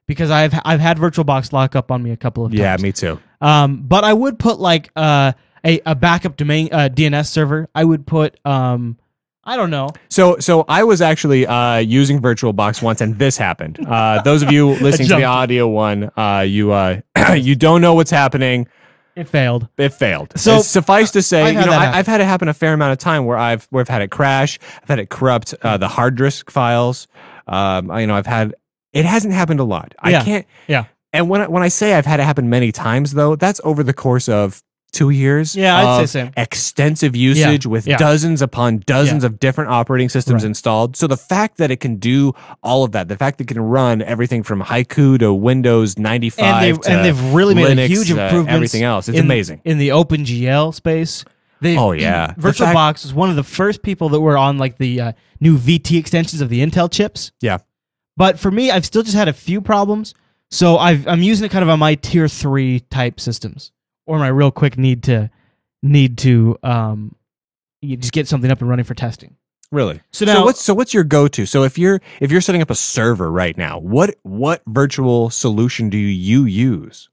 because I've had VirtualBox lock up on me a couple of times. Yeah, me too. But I would put like a backup domain DNS server. I would put I don't know. So I was actually using VirtualBox once, and this happened. Those of you listening to the audio one, you don't know what's happening. It failed. So suffice to say, I've had it happen a fair amount of time where I've had it crash. I've had it corrupt the hard disk files. I've had it hasn't happened a lot. I can't. Yeah. And when I say I've had it happen many times, though, that's over the course of 2 years. Yeah, I'd say same. Extensive usage with dozens upon dozens of different operating systems installed. So the fact that it can do all of that, the fact that it can run everything from Haiku to Windows 95 and they've really made Linux, a huge improvement. Everything else, it's amazing in the OpenGL space. VirtualBox was one of the first people that were on like the new VT extensions of the Intel chips. Yeah, but for me, I've still just had a few problems. So I'm using it kind of on my tier 3 type systems. Or my real quick need to you just get something up and running for testing. Really? So now, what's your go-to? So if you're setting up a server right now, what virtual solution do you use?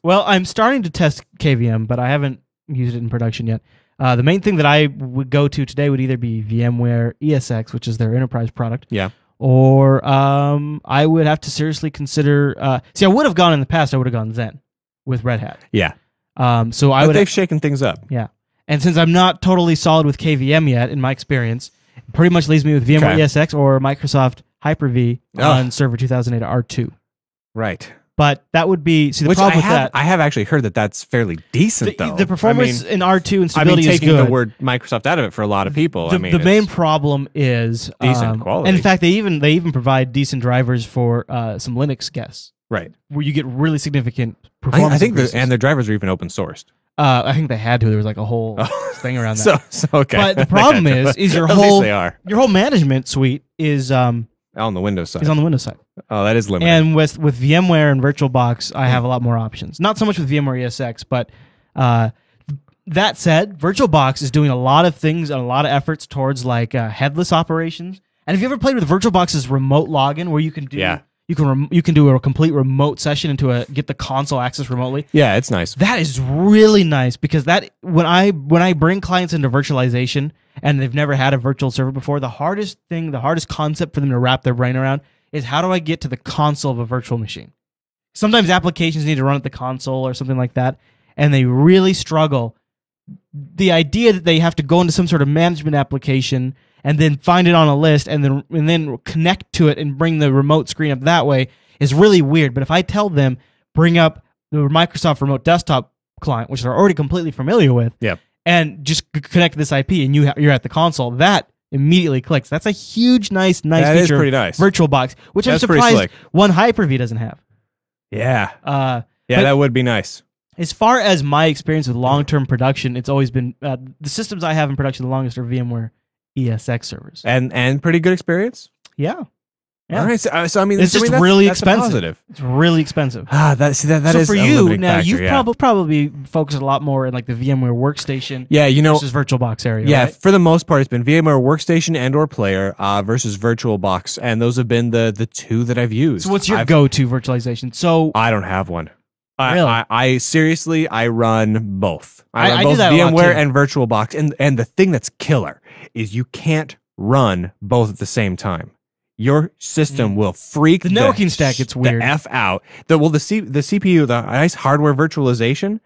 well, I'm starting to test KVM, but I haven't used it in production yet. The main thing that I would go to today would either be VMware ESX, which is their enterprise product. Yeah. Or I would have to seriously consider. I would have gone in the past. I would have gone Zen with Red Hat. Yeah. But they've shaken things up. Yeah. And since I'm not totally solid with KVM yet, in my experience, it pretty much leaves me with VMware ESX or Microsoft Hyper-V on Server 2008 R2. Right. But that would be the problem with that. I have actually heard that that's fairly decent, though. The performance in R2 and stability is taking good. the word Microsoft out of it for a lot of people. The main problem is decent quality. And in fact, they even provide decent drivers for some Linux guests. Right. Where you get really significant performance. I think the drivers are even open sourced. I think they had to. There was like a whole thing around that. So okay. But the problem is your whole management suite is on the Windows side. Is on the Windows side. Oh, that is limited. And with VMware and VirtualBox, I have a lot more options. Not so much with VMware ESX, but that said, VirtualBox is doing a lot of things and a lot of efforts towards like headless operations. And have you ever played with VirtualBox's remote login, where you can do you can do a complete remote session get the console access remotely? Yeah, it's nice. That is really nice because that when I bring clients into virtualization and they've never had a virtual server before, the hardest concept for them to wrap their brain around is how do I get to the console of a virtual machine? Sometimes applications need to run at the console or something like that, and they really struggle. The idea that they have to go into some sort of management application and then find it on a list and then connect to it and bring the remote screen up that way is really weird. But if I tell them, bring up the Microsoft Remote Desktop client, which they're already completely familiar with, and just connect to this IP and you're at the console, that immediately clicks. That's a huge, nice that feature. Is pretty nice. VirtualBox, which I'm surprised one Hyper-V doesn't have. Yeah. That would be nice. As far as my experience with long-term production, it's always been the systems I have in production the longest are VMware ESX servers. And pretty good experience? Yeah. All right. So I mean, it's just really expensive. Positive. It's really expensive. That is for a you now. Factor, You've probably focused a lot more in like the VMware Workstation. Versus VirtualBox area. Yeah, right? for the most part, it's been VMware Workstation and/or Player versus VirtualBox, and those have been the two that I've used. So what's your go-to virtualization? So I don't have one. Really? I seriously, I run both. I run do both that a lot, VMware too. and VirtualBox, and the thing that's killer is you can't run both at the same time. Your system will freak the networking stack. It's weird. The F out. The CPU, the nice hardware virtualization.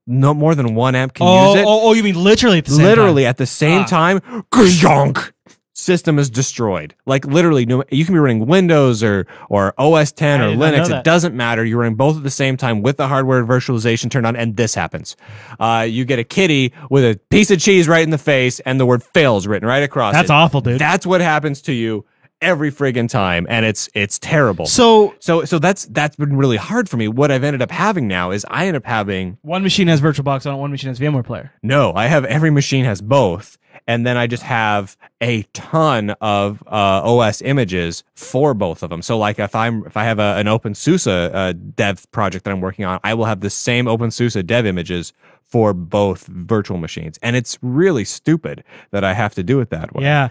No more than one amp can use it. Oh, you mean literally at the same time? Literally at the same time. Kazonk! System is destroyed. Like literally, you can be running Windows or OS 10 or Linux. It doesn't matter. You're running both at the same time with the hardware virtualization turned on, and this happens. You get a kitty with a piece of cheese right in the face, and the word "fails" written right across it. That's awful, dude. That's what happens to you every friggin' time, and it's terrible. So that's been really hard for me. What I've ended up having now is I end up having one machine has VirtualBox on it, one machine has VMware Player. No, I have every machine has both, and then I just have a ton of OS images for both of them. So like if I have an OpenSUSE dev project that I'm working on, I will have the same OpenSUSE dev images for both virtual machines. And it's really stupid that I have to do it that way. Yeah.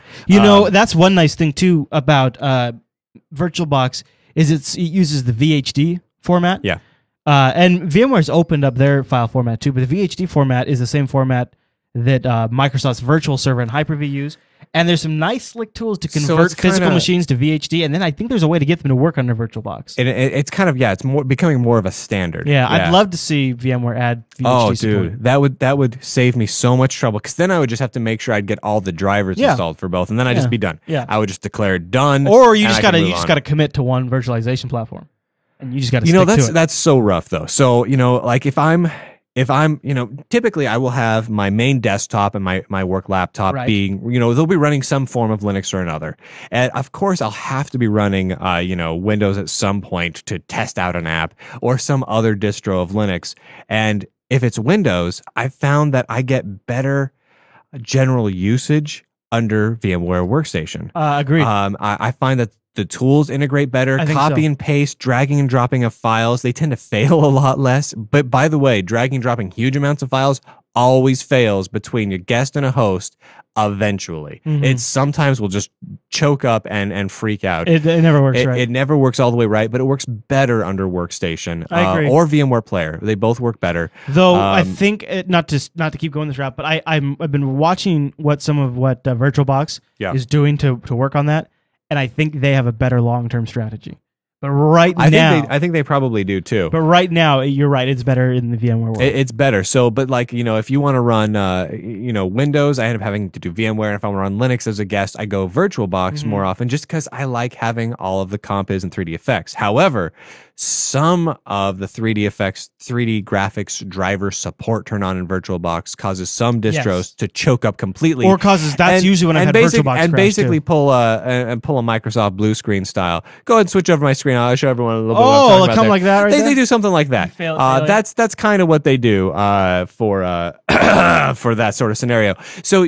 That's one nice thing too about VirtualBox is it uses the VHD format. Yeah. And VMware's opened up their file format too, but the VHD format is the same format that Microsoft's virtual server and Hyper-V use. And there's some nice slick tools to convert physical machines to VHD, and then I think there's a way to get them to work under VirtualBox. It's kind of it's becoming more of a standard. Yeah, I'd love to see VMware add VHD support. Dude, that would save me so much trouble, because then I would just have to make sure I'd get all the drivers installed for both, and then I'd just be done. Yeah, I would just declare it done. Or you just gotta commit to one virtualization platform, and you just gotta. That's so rough though. So like if I'm typically I will have my main desktop and my work laptop being, they'll be running some form of Linux or another. And of course I'll have to be running, Windows at some point to test out an app or some other distro of Linux. And if it's Windows, I've found that I get better general usage under VMware Workstation. Agreed. I find that the tools integrate better. Copy and paste, dragging and dropping of files, they tend to fail a lot less. But by the way, dragging and dropping huge amounts of files, always fails between your guest and a host eventually. It sometimes will just choke up and freak out. It never works right. It never works all the way right, but it works better under Workstation I agree. or VMware Player. They both work better. Though I think not to keep going this route, but I've been watching what VirtualBox is doing to work on that, and I think they have a better long-term strategy. But I think they probably do too. But right now, you're right. It's better in the VMware world. It's better. So, but like, if you want to run, Windows, I end up having to do VMware. And if I want to run Linux as a guest, I go VirtualBox more often just because I like having all of the compiz and 3D effects. However, some of the 3D effects, 3D graphics driver support turn on in VirtualBox causes some distros to choke up completely. Or that's usually when I've had VirtualBox and basically too. pull a Microsoft blue screen style. Go ahead and switch over my screen. I'll show everyone a little bit. Oh, like like that. Right they do something like that. That's kind of what they do for that sort of scenario. So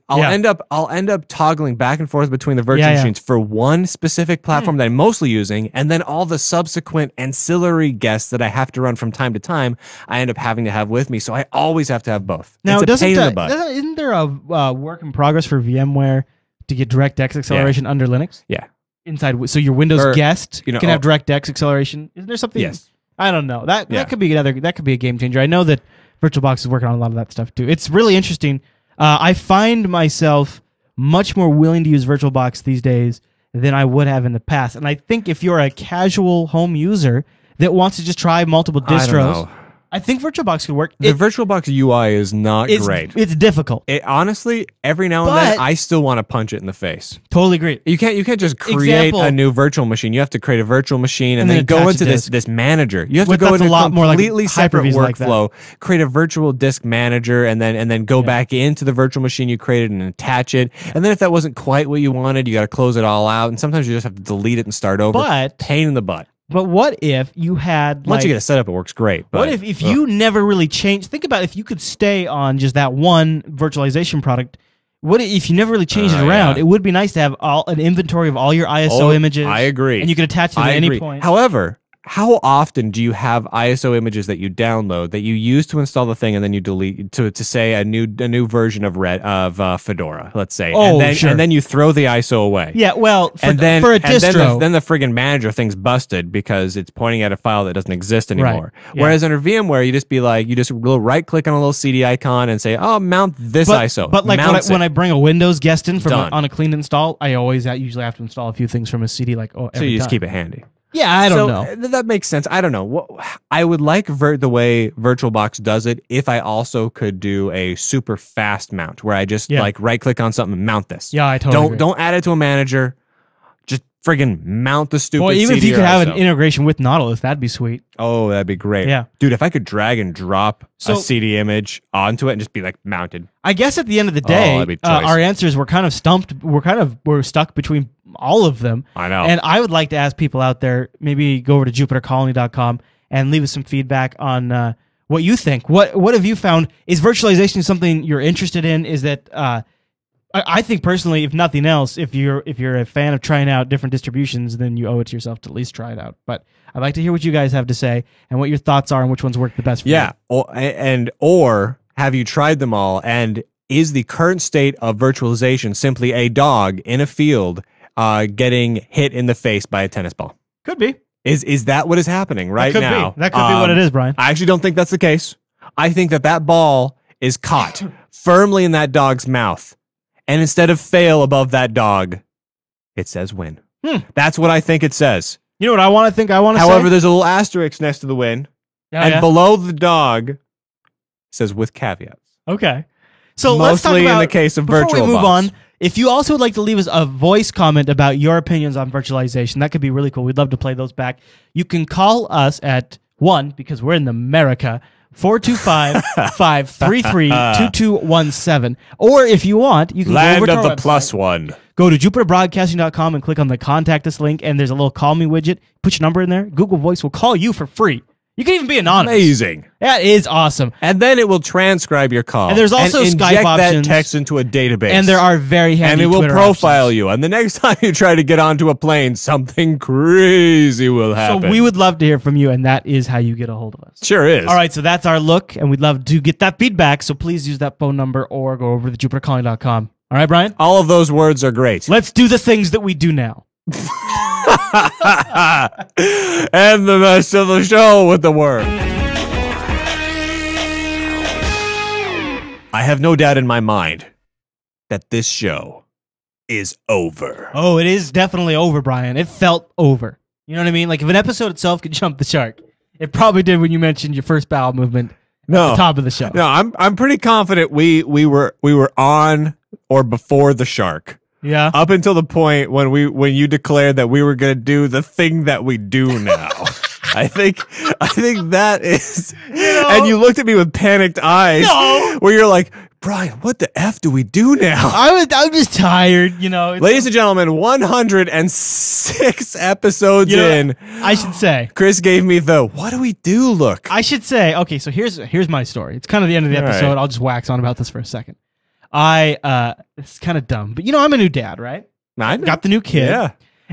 I'll end up toggling back and forth between the virtual machines for one specific platform that I'm mostly using, and then all the subsequent ancillary guests that I have to run from time to time, I end up having to have with me. So I always have to have both. Now, it's a pain in the butt. Isn't there a work in progress for VMware to get DirectX acceleration under Linux? Yeah. Inside, so your Windows guest can have DirectX acceleration. Isn't there something? Yes. I don't know. That could be a game changer. I know that VirtualBox is working on a lot of that stuff too. It's really interesting. I find myself much more willing to use VirtualBox these days than I would have in the past. And I think if you're a casual home user that wants to just try multiple distros, I think VirtualBox could work. The VirtualBox UI is not great. It's difficult. Honestly, every now and then, I still want to punch it in the face. Totally agree. You can't just create a new virtual machine. You have to create a virtual machine and then go into this manager. You have to go into a completely separate workflow, create a virtual disk manager, and then go back into the virtual machine you created and attach it. And then if that wasn't quite what you wanted, you got to close it all out. And sometimes you just have to delete it and start over. But pain in the butt. But what if you had once you get it set up, it works great. But, what if you never really changed? Think about if you could stay on just that one virtualization product. What if you never really changed it around? Yeah. It would be nice to have an inventory of all your ISO images. I agree, and you could attach them at any point. However, how often do you have ISO images that you download that you use to install the thing and then you delete to say a new version of Fedora, let's say, and then you throw the ISO away? Yeah, well, for a distro, then the friggin' manager thing's busted because it's pointing at a file that doesn't exist anymore. Right. Yeah. Whereas under VMware, you just right click on a little CD icon and say, "Oh, mount this ISO." But like when I bring a Windows guest in on a clean install, I usually have to install a few things from a CD. So you just keep it handy. Yeah, I don't know. That makes sense. I don't know. I would like the way VirtualBox does it if I also could do a super fast mount where I just right click on something and mount this. Yeah, I totally agree. Don't add it to a manager. Just friggin' mount the stupid CD. Even if you could have an integration with Nautilus, that'd be sweet. Oh, that'd be great. Yeah. Dude, if I could drag and drop a CD image onto it and just be like mounted. I guess at the end of the day, our answers were kind of stumped. We're stuck between all of them. I know. And I would like to ask people out there, maybe go over to jupitercolony.com and leave us some feedback on what you think. What have you found? Is virtualization something you're interested in? Is that I think personally, if nothing else, if you're a fan of trying out different distributions, then you owe it to yourself to at least try it out. But I'd like to hear what you guys have to say and what your thoughts are and which ones work the best for you. Yeah, or have you tried them all? And is the current state of virtualization simply a dog in a field getting hit in the face by a tennis ball? Could be. Is that what is happening right now? That could be what it is, Brian. I actually don't think that's the case. I think that ball is caught firmly in that dog's mouth. And instead of fail above that dog, it says win. That's what I think it says. You know what I want to think? However, there's a little asterisk next to the win. And below the dog, it says with caveats. Okay. So mostly let's talk about, in the case of VirtualBox. Before we move on, if you also would like to leave us a voice comment about your opinions on virtualization, that could be really cool. We'd love to play those back. You can call us at 1, because we're in America, 425-533-2217. Or if you want, you can Land go over to of our the website. +1. Go to jupiterbroadcasting.com and click on the contact us link, and there's a little call me widget. Put your number in there. Google Voice will call you for free. You can even be anonymous. Amazing. That is awesome. And then it will transcribe your call. And there's also and Skype inject options. that text into a database. And there are very handy And it will Twitter profile options. you. And the next time you try to get onto a plane, something crazy will happen. So we would love to hear from you, and that is how you get a hold of us. Sure is. All right, so that's our look, and we'd love to get that feedback. So please use that phone number or go over to jupitercalling.com. All right, Brian? All of those words are great. Let's do the things that we do now. And the rest of the show with the word. I have no doubt in my mind that this show is over. Oh, it is definitely over, Brian. It felt over. You know what I mean? Like if an episode itself could jump the shark, it probably did when you mentioned your first bowel movement at the top of the show. No, I'm pretty confident we were on or before the shark. Yeah. Up until the point when you declared that we were going to do the thing that we do now. I think that is. And you looked at me with panicked eyes. No. Where you're like, Brian, what the F do we do now? I'm just tired, Ladies and gentlemen, 106 episodes in. I should say. Chris gave me the what do we do look. I should say, okay, so here's my story. It's kind of the end of the episode. right. I'll just wax on about this for a second. It's kind of dumb, but I'm a new dad, right? I know. Got the new kid. Yeah.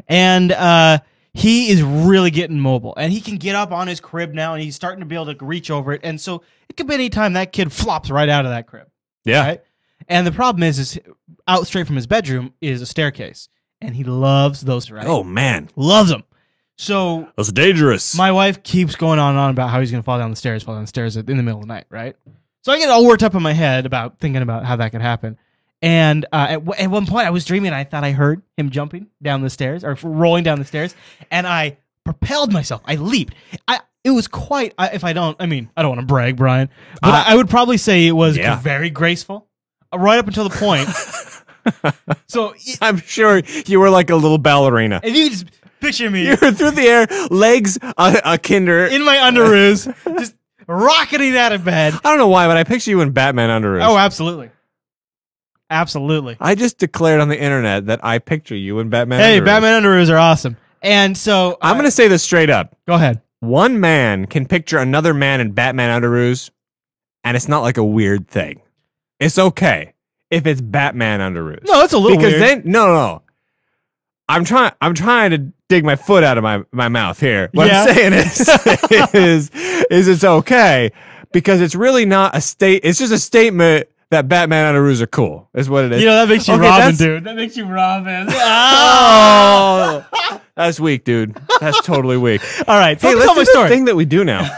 And he is really getting mobile, and he can get up on his crib now, and he's starting to be able to reach over it. And so it could be any time that kid flops right out of that crib. Yeah. Right? And the problem is out straight from his bedroom is a staircase, and he loves those, right? Oh, man. Loves them. So That's dangerous. my wife keeps going on and on about how he's going to fall down the stairs in the middle of the night, right? So I get all worked up in my head about thinking about how that could happen. And at one point I was dreaming, I thought I heard him jumping down the stairs or rolling down the stairs, and I propelled myself. I leaped. It was quite, I don't want to brag, Brian, but I would probably say it was very graceful right up until the point. So I'm sure you were like a little ballerina. if you just picture me You were through the air, legs a kinder. in my underoos, just rocketing out of bed. I don't know why, but I picture you in Batman underoos. Oh, absolutely. Absolutely. I just declared on the internet that I picture you in Batman Hey, underoos. Batman underoos are awesome. And so I'm going to say this straight up. go ahead. One man can picture another man in Batman underoos, and it's not like a weird thing. It's okay if it's Batman underoos. No, it's a little because weird. then no. I'm trying to dig my foot out of my mouth here. What Yeah. I'm saying is it's okay because it's really not a state. It's just a statement that Batman underoos are cool. Is what it is. That makes you Okay, Robin, that's- dude. That makes you Robin. Oh, that's weak, dude. That's totally weak. All right, so Hey, let me let's tell do my the story. thing that we do now.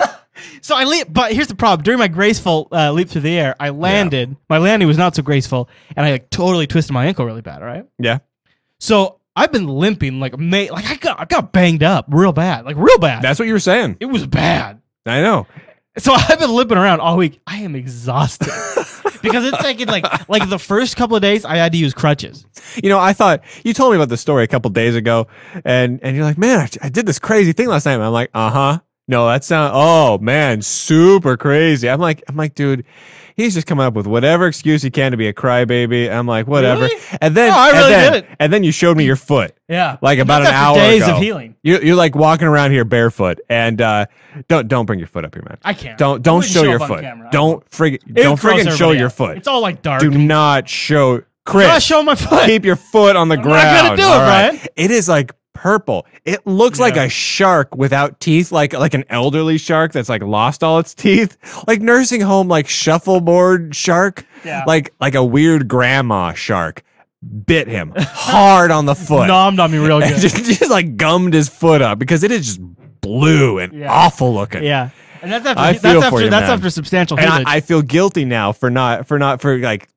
So I leap, but here's the problem. During my graceful leap through the air, I landed. My landing was not so graceful, and I totally twisted my ankle really bad. All right. Yeah. So I've been limping I got banged up real bad, like real bad. That's what you were saying. It was bad. I know. So I've been limping around all week. I am exhausted because it's like the first couple of days I had to use crutches. I thought you told me about the story a couple days ago, and you're like, man, I did this crazy thing last night. And I'm like, no, that sounds, oh man, super crazy. I'm like, dude, he's just coming up with whatever excuse he can to be a crybaby. I'm like, whatever. Really? And then, No, I really did it. And then you showed me your foot. Yeah, Like about That's an after hour days ago. of healing. You're like walking around here barefoot, and don't bring your foot up here, man. I can't. Don't I wouldn't show your up on foot. camera. Don't It would friggin' gross show everybody your out. foot. It's all like dark. Do not show, Chris. I'm not showing my foot. Keep your foot on the ground. not gonna do it, all right? Brian. It is like purple. It looks like a shark without teeth, like an elderly shark that's like lost all its teeth, like nursing home, like shuffleboard shark, like a weird grandma shark. Bit him hard on the foot. Nommed on me real And good. just like gummed his foot up because it is just blue and awful looking. Yeah, and that's I feel for you, man. after substantial And healage. I feel guilty now for like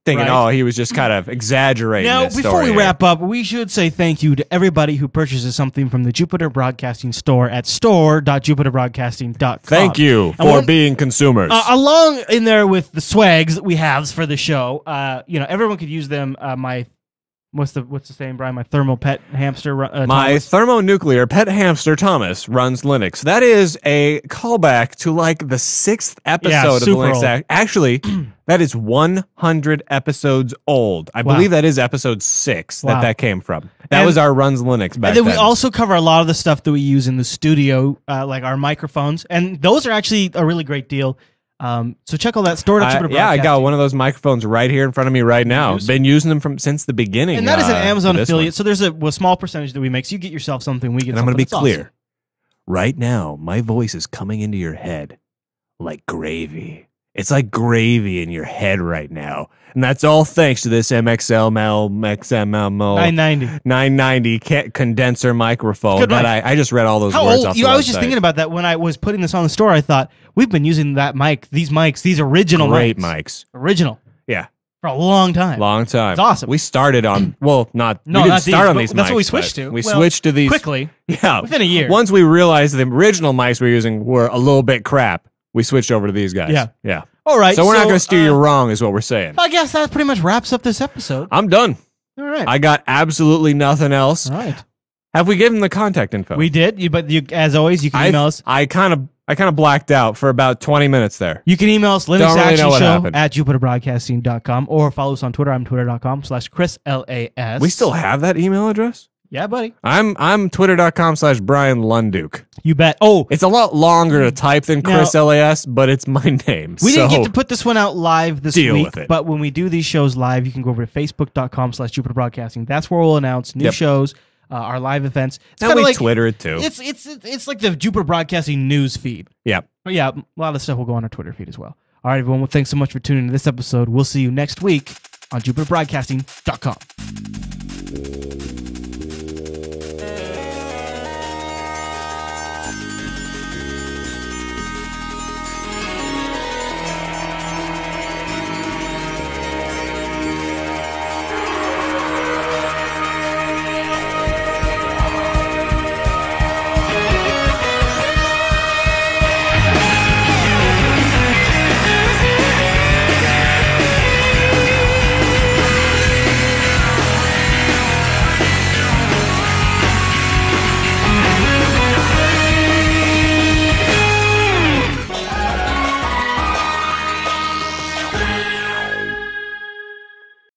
thinking, Right. oh, he was just kind of exaggerating. Now, this before story we here. wrap up, we should say thank you to everybody who purchases something from the Jupiter Broadcasting store at store.jupiterbroadcasting.com. Thank you for being consumers. Along in there with the swags that we have for the show, everyone could use them. My What's the saying, Brian? My thermal pet hamster. My Thomas? thermonuclear pet hamster Thomas runs Linux. That is a callback to like the 6th episode of the super Linux old. Actually, that is 100 episodes old. I believe that is episode 6 that came from. That was our runs Linux back and then. then. We also cover a lot of the stuff that we use in the studio, like our microphones, and those are actually a really great deal. So check all that stored at Jupiter yeah, I got Broadcasting. one of those microphones right here in front of me right now. Been using them since the beginning. And that is an Amazon for this affiliate, one. so there's a small percentage that we make. So you get yourself something, we get And I'm something. going to be That's clear. awesome. Right now, my voice is coming into your head like gravy. It's like gravy in your head right now. And that's all thanks to this MXLML 990 condenser microphone Good that mic. I just read all those How words old? off the I was just website. thinking about that when I was putting this on the store. I thought we've been using that mic, these original Great mics, mics. original Yeah. for a long time. Long time. It's awesome. We started on, No, we didn't not start these, on but these mics. that's what we but switched to. We Well, switched to these. quickly. Yeah. Within a year. Once we realized the original mics we were using were a little bit crap, we switched over to these guys. Yeah. Yeah. All right. So we're not going to steer you wrong is what we're saying. I guess that pretty much wraps up this episode. I'm done. All right. I got absolutely nothing else. All right. Have we given the contact info? We did, but as always, you can email us. I kind of blacked out for about 20 minutes there. You can email us Don't really know what happened. at jupiterbroadcasting.com or follow us on Twitter. I'm twitter.com/ChrisLAS. We still have that email address? Yeah, buddy. I'm twitter.com/Brian Lunduke. You bet. Oh, It's a lot longer to type than Chris LAS, but it's my name. we didn't so get to put this one out live this deal week, with it. but when we do these shows live, you can go over to facebook.com/jupiterbroadcasting. That's where we'll announce new shows, our live events. It's and kind we of like Twitter it too. it's like the Jupiter Broadcasting news feed. Yeah. But yeah, a lot of stuff will go on our Twitter feed as well. All right, everyone. Well, thanks so much for tuning in to this episode. We'll see you next week on jupiterbroadcasting.com.